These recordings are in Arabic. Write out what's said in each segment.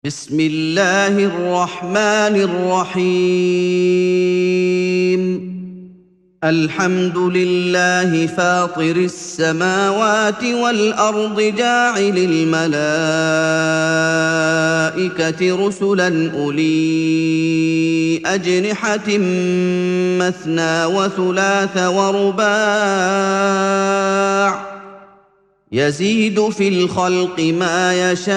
بسم الله الرحمن الرحيم. الحمد لله فاطر السماوات والأرض جاعل الملائكة رسلا أولي أجنحة مثنى وثلاث ورباع يزيد في الخلق ما يشاء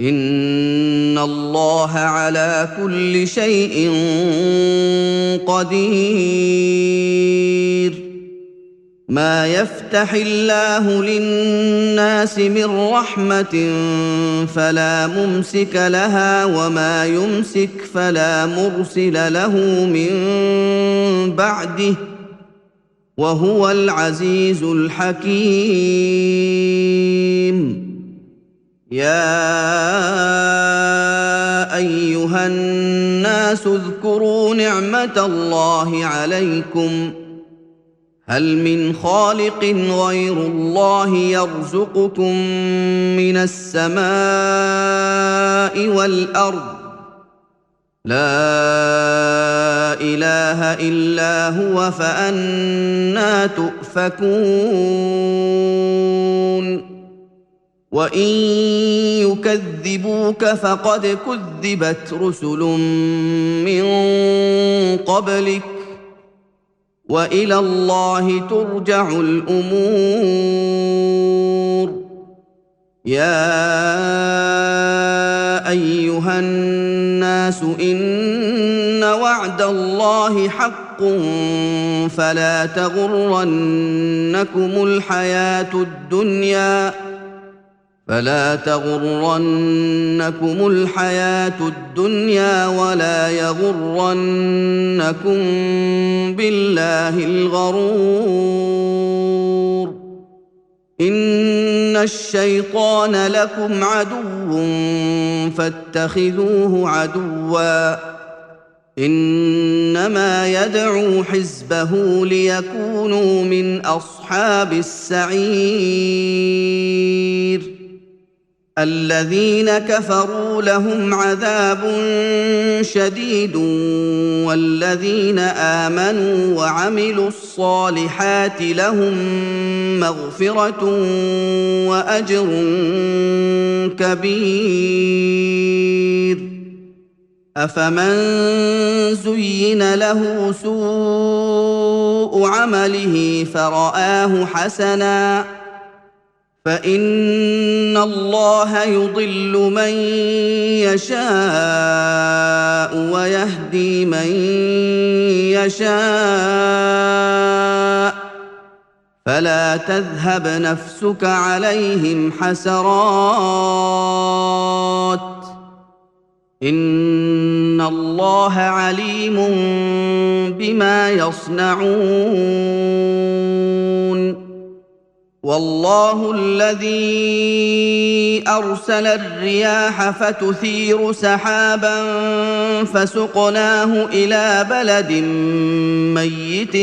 إن الله على كل شيء قدير. ما يفتح الله للناس من رحمة فلا ممسك لها وما يمسك فلا مرسل له من بعده وهو العزيز الحكيم. يا أيها الناس اذكروا نعمة الله عليكم هل من خالق غير الله يرزقكم من السماء والأرض لا إله إلا هو فأنى تؤفكون. وإن يكذبوك فقد كذبت رسل من قبلك وإلى الله ترجع الأمور. يا أيها الناس إن وعد الله حق فلا تغرنكم الحياة الدنيا ولا يغرنكم بالله الغرور. إن الشيطان لكم عدو فاتخذوه عدوا إنما يدعو حزبه ليكونوا من أصحاب السعير. الذين كفروا لهم عذاب شديد والذين آمنوا وعملوا الصالحات لهم مغفرة وأجر كبير. أفمن زين له سوء عمله فرآه حسنا فإن الله يضل من يشاء ويهدي من يشاء فلا تذهب نفسك عليهم حسرات إن الله عليم بما يصنعون. والله الذي أرسل الرياح فتثير سحابا فسقناه إلى بلد ميت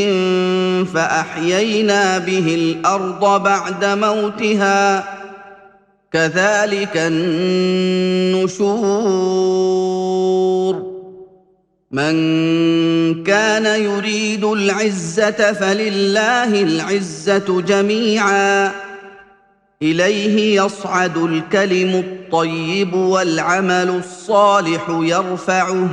فأحيينا به الأرض بعد موتها كذلك النشور. من كان يريد العزة فلله العزة جميعا إليه يصعد الكلم الطيب والعمل الصالح يرفعه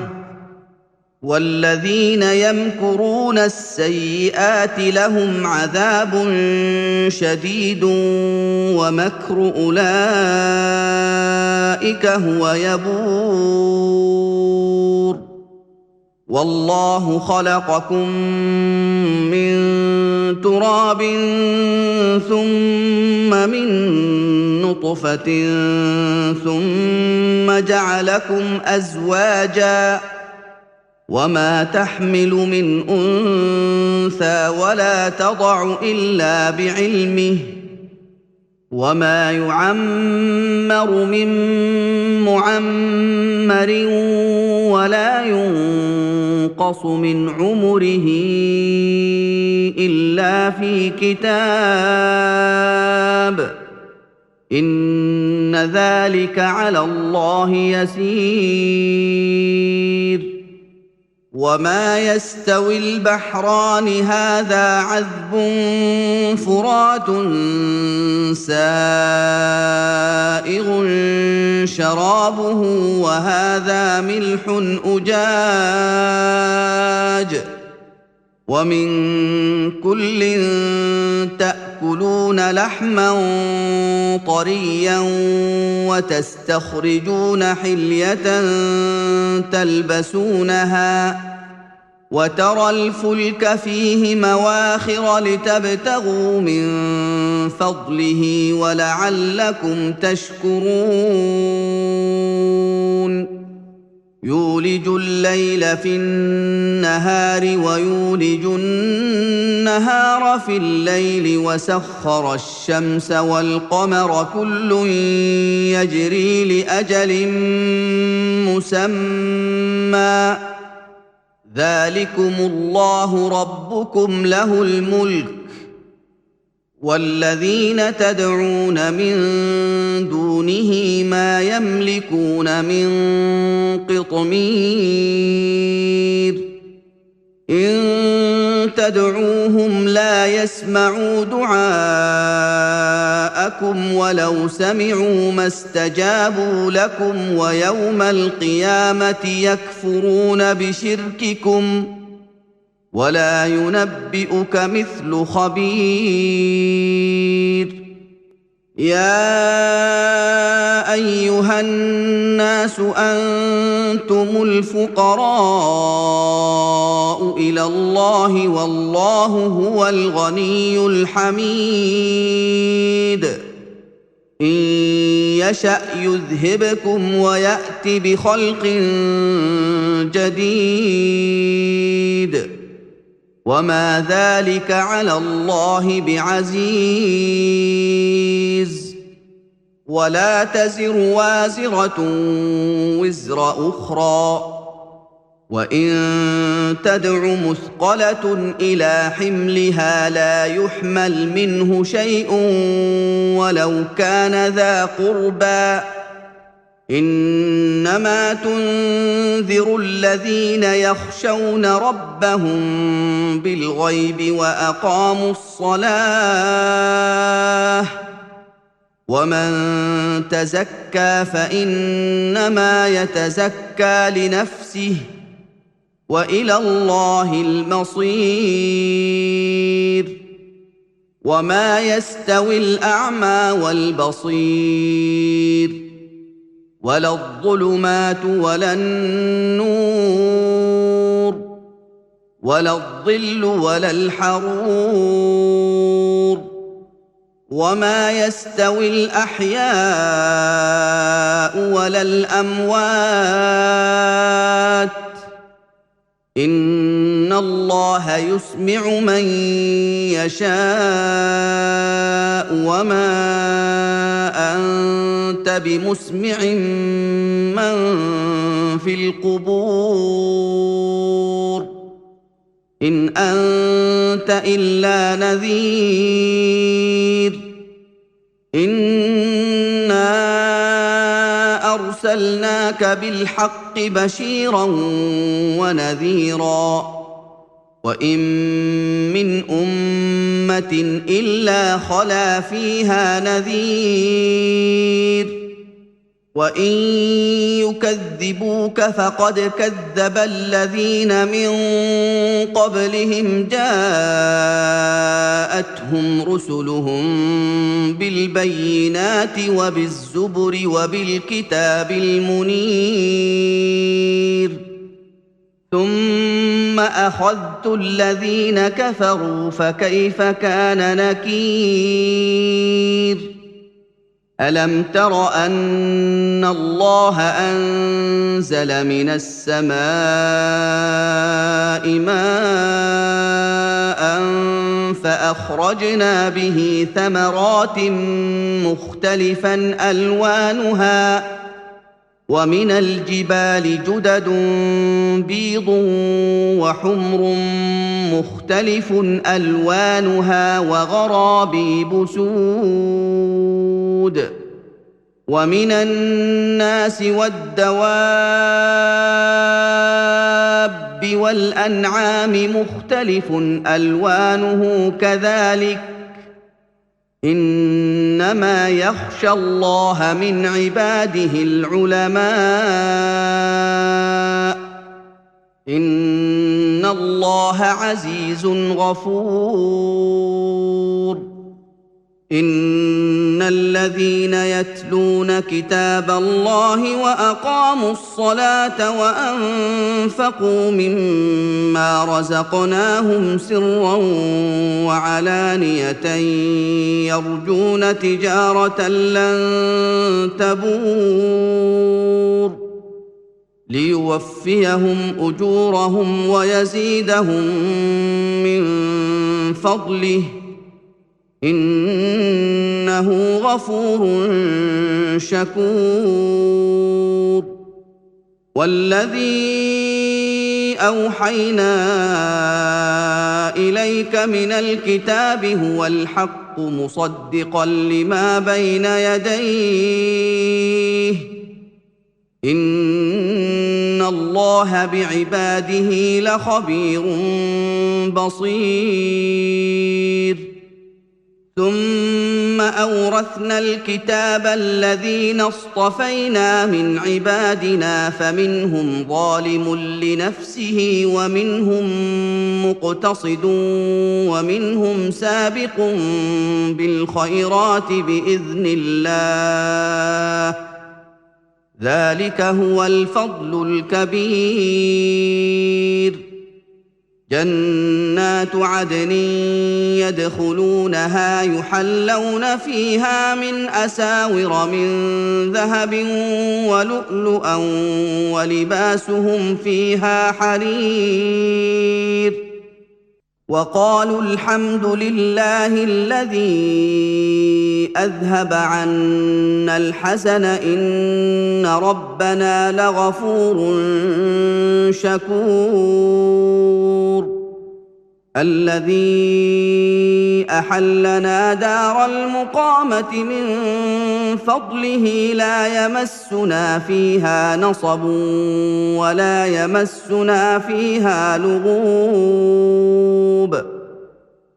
والذين يمكرون السيئات لهم عذاب شديد ومكر أولئك هو يبور. والله خلقكم من تراب ثم من نطفة ثم جعلكم أزواجا وما تحمل من أنثى ولا تضع إلا بعلمه وما يعمر من معمر ولا ينقص من عمره إلا في كتاب إن ذلك على الله يسير. وما يستوي البحران هذا عذب فرات سائغ شرابه وهذا ملح أجاج ومن كل تأكلون لحما طريا وتستخرجون حلية تلبسونها وترى الفلك فيه مواخر لتبتغوا من فضله ولعلكم تشكرون. يولج الليل في النهار ويولج النهار في الليل وسخر الشمس والقمر كل يجري لأجل مسمى ذلكم الله ربكم له الملك والذين تدعون من دونه ما يملكون من قطمير إن تدعوهم لا يسمعوا دعاءكم ولو سمعوا ما استجابوا لكم ويوم القيامة يكفرون بشرككم ولا ينبئك مثل خبير. يا أيها الناس أنتم الفقراء إلى الله والله هو الغني الحميد. إن يشأ يذهبكم ويأت بخلق جديد وما ذلك على الله بعزيز. ولا تزر وازرة وزر أخرى وإن تدع مثقلة إلى حملها لا يحمل منه شيء ولو كان ذا قربى إنما تنذر الذين يخشون ربهم بالغيب وأقاموا الصلاة ومن تزكى فإنما يتزكى لنفسه وإلى الله المصير. وما يستوي الأعمى والبصير ولا الظلمات ولا النور ولا الظل ولا الحرور وما يستوي الأحياء ولا الأموات إن الله يسمع من يشاء وما أنت بمسمع من في القبور إن أنت إلا نذير. إنا أرسلناك بالحق بشيرا ونذيرا وإن من أمة إلا خلا فيها نذير وإن يكذبوك فقد كذب الذين من قبلهم جاءتهم رسلهم بالبينات وبالزبر وبالكتاب المنير ثم أخذت الذين كفروا فكيف كان نكير. ألم تر أن الله أنزل من السماء ماء فأخرجنا به ثمرات مختلفا ألوانها ومن الجبال جدد بيض وحمر مختلف ألوانها وغرابيب سود ومن الناس والدواب والأنعام مختلف ألوانه كذلك إنما يخشى الله من عباده العلماء إن الله عزيز غفور إن الذين يتلون كتاب الله وأقاموا الصلاة وأنفقوا مما رزقناهم سرا وعلانية يرجون تجارة لن تبور ليوفيهم أجورهم ويزيدهم من فضله إنه غفور شكور والذي أوحينا إليك من الكتاب هو الحق مصدقا لما بين يديه إن الله بعباده لخبير بصير ثم أورثنا الكتاب الذين اصطفينا من عبادنا فمنهم ظالم لنفسه ومنهم مقتصد ومنهم سابق بالخيرات بإذن الله ذلك هو الفضل الكبير جنات عدن يدخلونها يحلون فيها من أساور من ذهب ولؤلؤا ولباسهم فيها حرير وقالوا الحمد لله الذي أذهب عنا الحزن إن ربنا لغفور شكور الذي أحلنا دار المقامة من فضله لا يمسنا فيها نصب ولا يمسنا فيها لغوب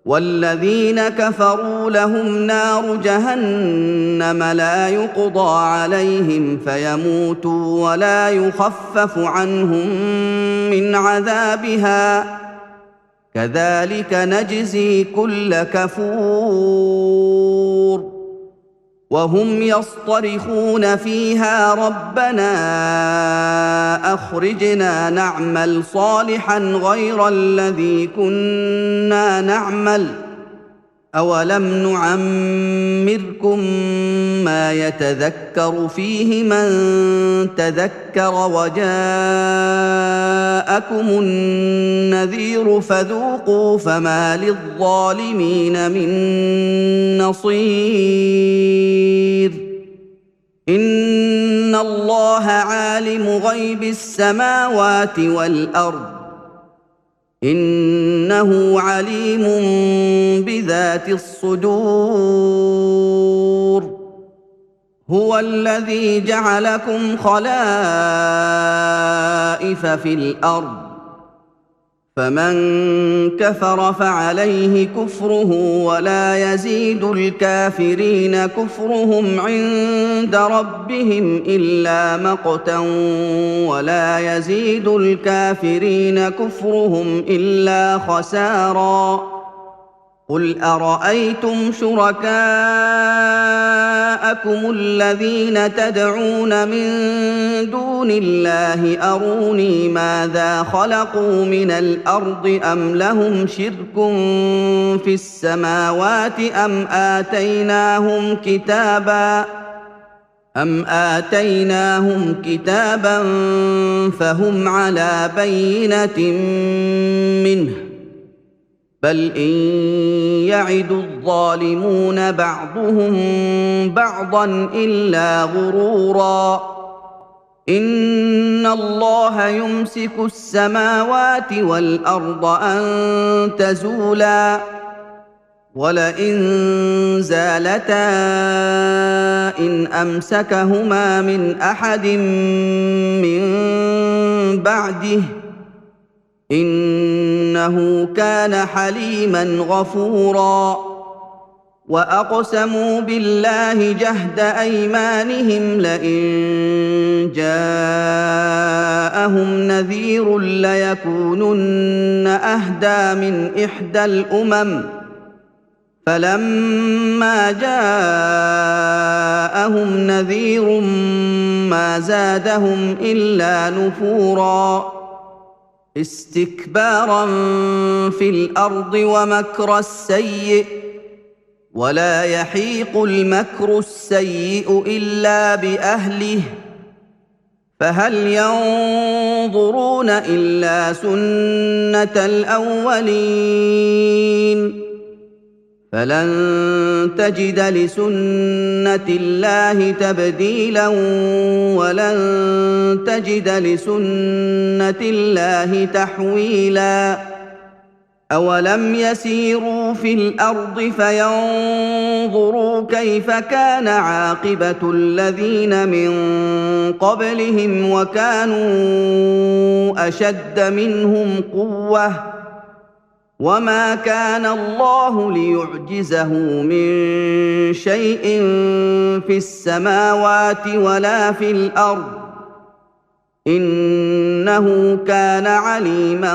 والذين كفروا لهم نار جهنم لا يقضى عليهم فيموتوا ولا يخفف عنهم من عذابها كذلك نجزي كل كفور وهم يصطرخون فيها ربنا أخرجنا نعمل صالحا غير الذي كنا نعمل أولم نعمركم ما يتذكر فيه من تذكر وجاءكم النذير فذوقوا فما للظالمين من نصير إن الله عالم غيب السماوات والأرض إنه عليم بذات الصدور هو الذي جعلكم خلائف في الأرض فمن كفر فعليه كفره ولا يزيد الكافرين كفرهم عند ربهم إلا مقتا ولا يزيد الكافرين كفرهم إلا خسارا قل أرأيتم شركاءكم الذين تدعون من دون الله أروني ماذا خلقوا من الأرض أم لهم شرك في السماوات أم آتيناهم كتابا فهم على بينة منه بل إن يعد الظالمون بعضهم بعضا إلا غرورا إن الله يمسك السماوات والأرض أن تزولا ولئن زالتا إن أمسكهما من أحد من بعده إنه كان حليما غفورا وأقسموا بالله جهد أيمانهم لئن جاءهم نذير ليكونن أهدى من إحدى الأمم فلما جاءهم نذير ما زادهم إلا نفورا استكبارا في الأرض ومكر السيئ ولا يحيق المكر السيئ إلا بأهله فهل ينظرون إلا سنة الأولين فلن تجد لسنة الله تبديلا ولن تجد لسنة الله تحويلا أولم يسيروا في الأرض فينظروا كيف كان عاقبة الذين من قبلهم وكانوا أشد منهم قوة وما كان الله ليعجزه من شيء في السماوات ولا في الأرض إنه كان عليما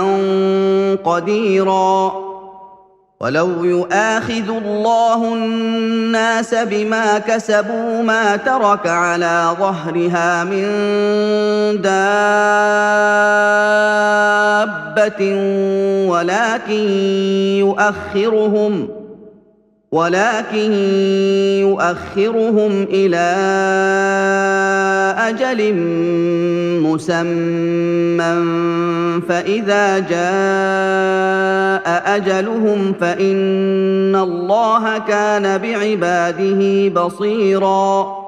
قديرا ولو يؤاخذ الله الناس بما كسبوا ما ترك على ظهرها من دابة ولكن يؤخرهم إلى أجل مسمى فإذا جاء أجلهم فإن الله كان بعباده بصيراً